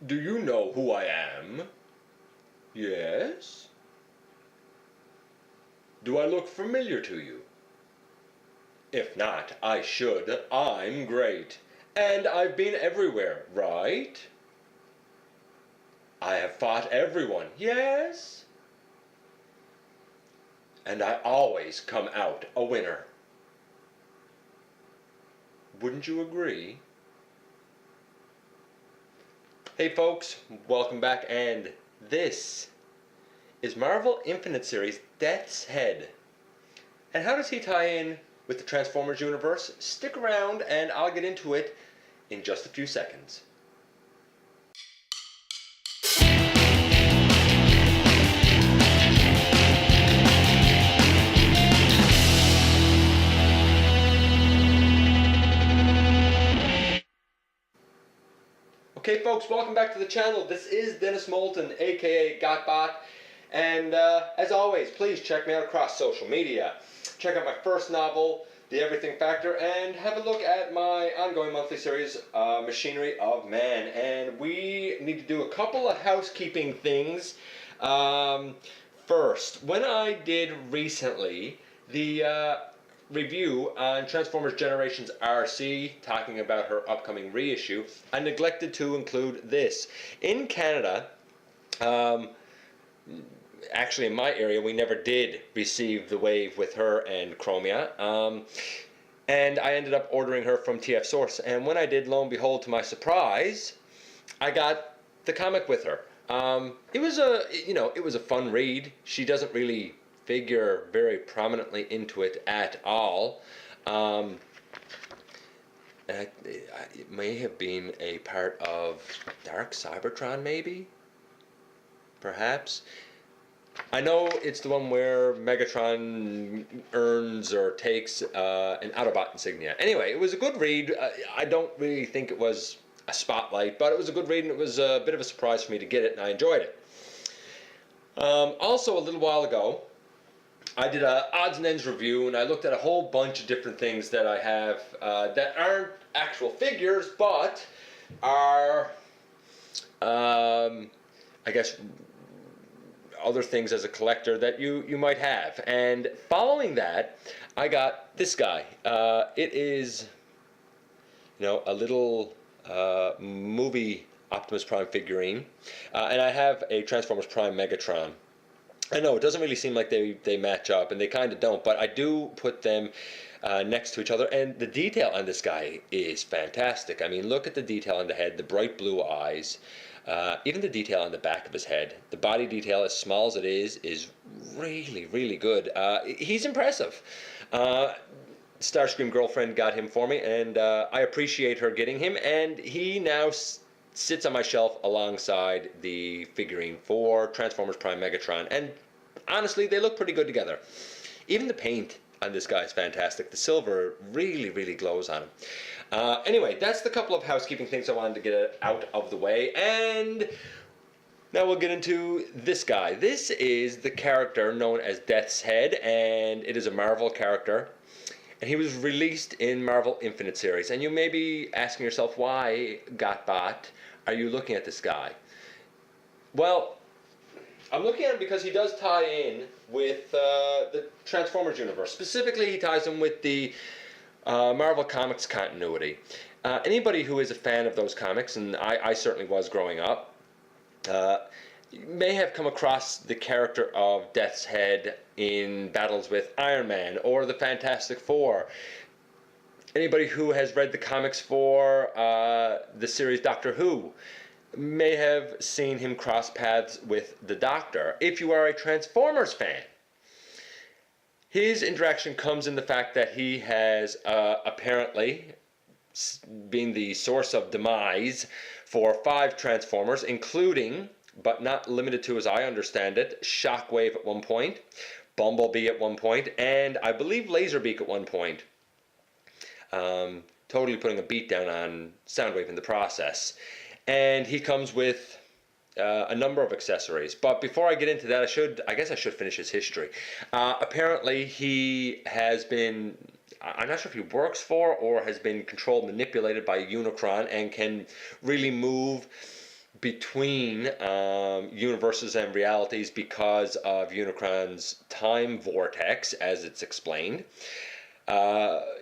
Do you know who I am? Yes? Do I look familiar to you? If not, I should. I'm great. And I've been everywhere, right? I have fought everyone, yes? And I always come out a winner. Wouldn't you agree? Hey folks, welcome back, and this is Marvel Infinite Series Death's Head. And how does he tie in with the Transformers universe? Stick around and I'll get into it in just a few seconds. Okay folks, welcome back to the channel. This is Dennis Moulton, aka GotBot. And as always, please check me out across social media. Check out my first novel, The Everything Factor, and have a look at my ongoing monthly series, Machinery of Man. And we need to do a couple of housekeeping things. First, when I did recently the review on Transformers Generations RC, talking about her upcoming reissue, I neglected to include this. In Canada, actually in my area, we never did receive the wave with her and Chromia, and I ended up ordering her from TF Source, and when I did, lo and behold, to my surprise, I got the comic with her. It was a fun read. She doesn't really figure very prominently into it at all. It may have been a part of Dark Cybertron, maybe? Perhaps? I know it's the one where Megatron earns or takes an Autobot insignia. Anyway, it was a good read. I don't really think it was a spotlight, but it was a good read, and it was a bit of a surprise for me to get it, and I enjoyed it. Also, a little while ago, I did an odds and ends review, and I looked at a whole bunch of different things that I have that aren't actual figures, but are, I guess, other things as a collector that you might have. And following that, I got this guy. It is, a little movie Optimus Prime figurine, and I have a Transformers Prime Megatron. I know it doesn't really seem like they match up, and they kind of don't, but I do put them next to each other, and the detail on this guy is fantastic. I mean, look at the detail on the head, the bright blue eyes, even the detail on the back of his head. The body detail, as small as it is really, really good. He's impressive. Starscream girlfriend got him for me, and I appreciate her getting him, and he now sits on my shelf alongside the figurine for Transformers Prime Megatron, and honestly, they look pretty good together. Even the paint on this guy is fantastic. The silver really, really glows on him. Anyway, that's the couple of housekeeping things I wanted to get out of the way, and now we'll get into this guy. This is the character known as Death's Head, and it is a Marvel character. And he was released in Marvel Infinite Series. And you may be asking yourself, why, GotBot, are you looking at this guy? Well, I'm looking at him because he does tie in with the Transformers universe. Specifically, he ties in with the Marvel Comics continuity. Anybody who is a fan of those comics, and I certainly was growing up, may have come across the character of Death's Head in battles with Iron Man or the Fantastic Four. Anybody who has read the comics for the series Doctor Who may have seen him cross paths with the Doctor. If you are a Transformers fan, his interaction comes in the fact that he has apparently been the source of demise for 5 Transformers, including, but not limited to, as I understand it, Shockwave at one point, Bumblebee at one point, and I believe Laserbeak at one point. Totally putting a beat down on Soundwave in the process. And he comes with a number of accessories. But before I get into that, I guess I should finish his history. Apparently he has been, I'm not sure if he works for or has been controlled, manipulated by Unicron, and can really move between universes and realities because of Unicron's time vortex, as it's explained.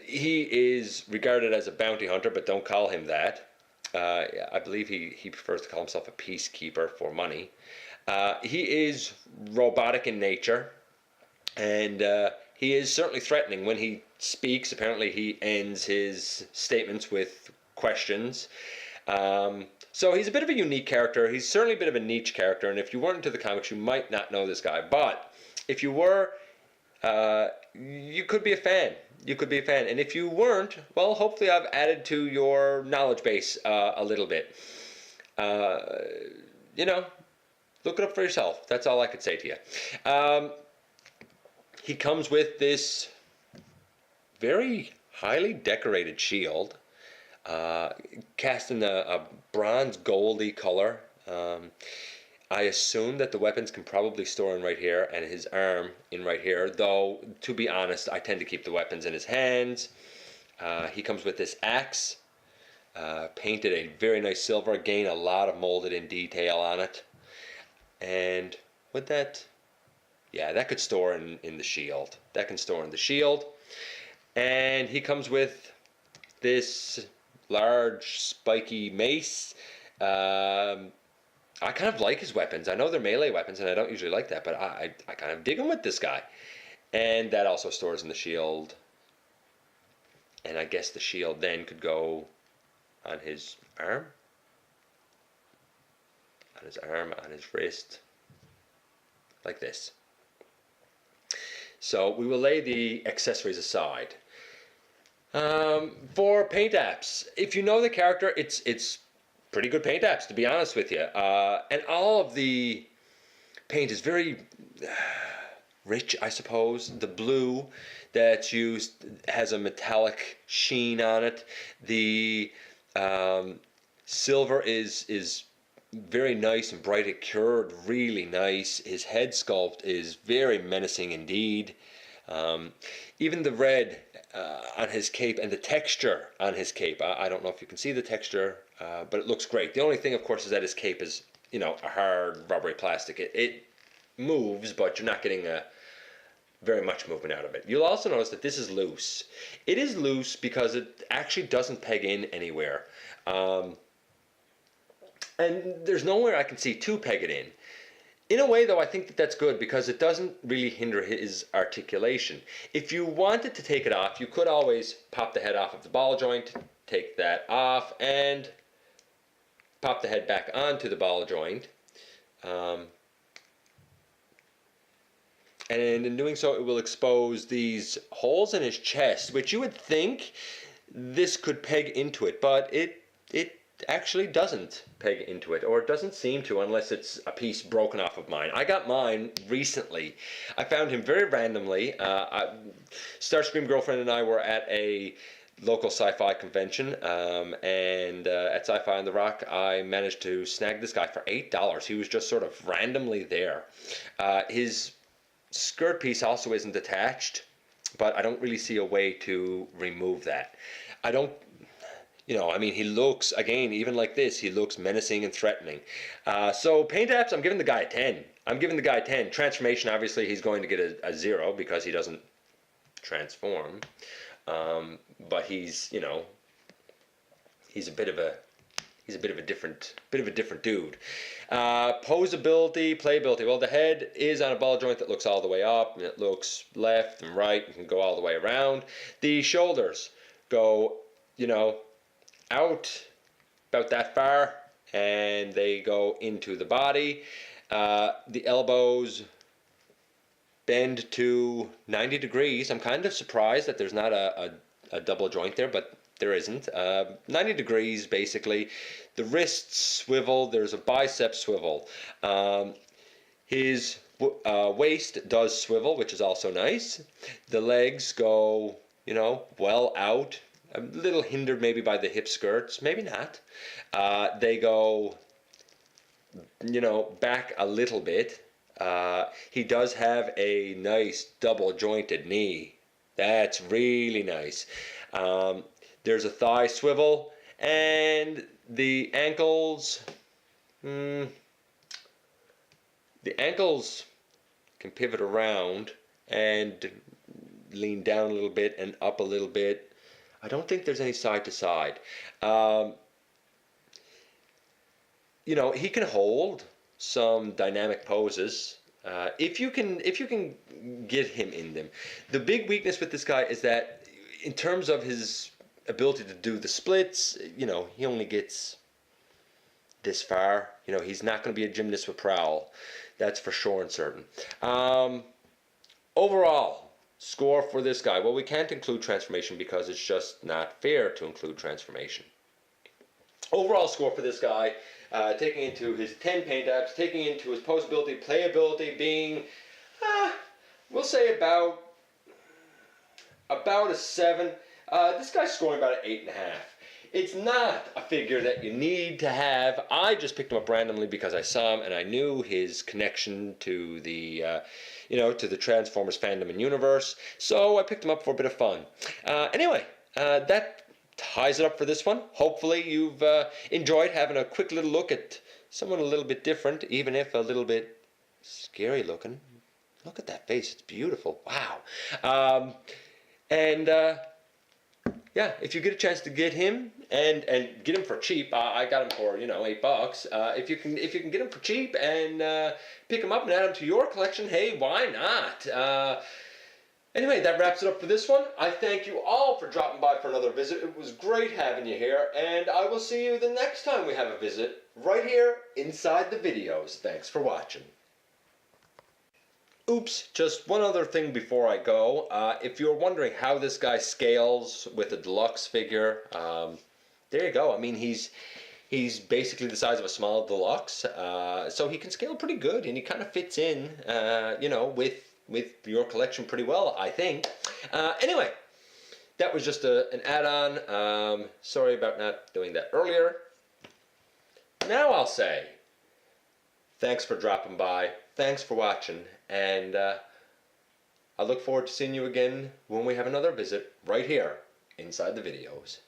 He is regarded as a bounty hunter, but don't call him that. I believe he prefers to call himself a peacekeeper for money. He is robotic in nature, and he is certainly threatening. When he speaks, apparently he ends his statements with questions. So he's a bit of a unique character. He's certainly a bit of a niche character, and if you weren't into the comics, you might not know this guy. But if you were, you could be a fan. You could be a fan. And if you weren't, well, hopefully I've added to your knowledge base a little bit. You know, look it up for yourself. That's all I could say to you. He comes with this very highly decorated shield, cast in a bronze goldy color. I assume that the weapons can probably store in right here, and his arm in right here, though to be honest I tend to keep the weapons in his hands. He comes with this axe, painted a very nice silver, again a lot of molded in detail on it, and with that, yeah, that could store in the shield. That can store in the shield. And he comes with this large spiky mace. I kind of like his weapons. I know they're melee weapons, and I don't usually like that, but I kind of dig him with this guy. And that also stores in the shield. And I guess the shield then could go on his arm. On his arm, on his wrist. Like this. So we will lay the accessories aside. For paint apps, if you know the character, it's pretty good paint apps, to be honest with you. And all of the paint is very rich, I suppose. The blue that's used has a metallic sheen on it. The silver is very nice and bright. It cured really nice. His head sculpt is very menacing indeed. Even the red on his cape and the texture on his cape, I don't know if you can see the texture, but it looks great. The only thing, of course, is that his cape is, you know, a hard rubbery plastic. It moves, but you're not getting very much movement out of it. You'll also notice that this is loose. It is loose because it actually doesn't peg in anywhere. And there's nowhere I can see to peg it in. In a way, though, I think that that's good because it doesn't really hinder his articulation. If you wanted to take it off, you could always pop the head off of the ball joint, take that off, and pop the head back onto the ball joint. And in doing so, it will expose these holes in his chest, which you would think this could peg into it, but it actually doesn't peg into it, or it doesn't seem to, unless it's a piece broken off of mine. I got mine recently. I found him very randomly. Starscream Girlfriend and I were at a local sci-fi convention, and at Sci-Fi on the Rock, I managed to snag this guy for $8. He was just sort of randomly there. His skirt piece also isn't attached, but I don't really see a way to remove that. I don't, you know, I mean, he looks, again, even like this, he looks menacing and threatening. So paint apps, I'm giving the guy a 10. I'm giving the guy a 10. Transformation, obviously, he's going to get a 0 because he doesn't transform. But he's, you know, he's a bit of a different dude. Posability, playability. Well, the head is on a ball joint that looks all the way up, and it looks left and right. You can go all the way around. The shoulders go, you know, out about that far, and they go into the body. The elbows bend to 90 degrees. I'm kind of surprised that there's not a double joint there, but there isn't. 90 degrees, basically. The wrists swivel. There's a bicep swivel. His waist does swivel, which is also nice. The legs go, you know, well out. A little hindered maybe by the hip skirts. Maybe not. They go, you know, back a little bit. He does have a nice double jointed knee. That's really nice. There's a thigh swivel, and the ankles, the ankles can pivot around and lean down a little bit and up a little bit. I don't think there's any side to side. He can hold some dynamic poses if you can get him in them. The big weakness with this guy is that in terms of his ability to do the splits, he only gets this far. He's not going to be a gymnast with prowl. That's for sure and certain. Overall score for this guy. Well, we can't include transformation because it's just not fair to include transformation. Overall score for this guy, taking into his 10 paint apps, taking into his posability, playability, being, we'll say about a 7. This guy's scoring about an 8.5. It's not a figure that you need to have. I just picked him up randomly because I saw him and I knew his connection to the, to the Transformers fandom and universe. So I picked him up for a bit of fun. Anyway, that ties it up for this one. Hopefully you've enjoyed having a quick little look at someone a little bit different, even if a little bit scary looking. Look at that face. It's beautiful. Wow. Yeah, if you get a chance to get him and get him for cheap, I got him for $8. If you can get him for cheap and pick him up and add him to your collection, hey, why not? Anyway, that wraps it up for this one. I thank you all for dropping by for another visit. It was great having you here, and I will see you the next time we have a visit right here inside the videos. Thanks for watching. Oops, just one other thing before I go. If you're wondering how this guy scales with a deluxe figure, there you go. I mean, he's basically the size of a small deluxe, so he can scale pretty good, and he kind of fits in, with your collection pretty well, I think. Anyway, that was just an add-on. Sorry about not doing that earlier. Now I'll say, thanks for dropping by, thanks for watching, and I look forward to seeing you again when we have another visit right here inside the videos.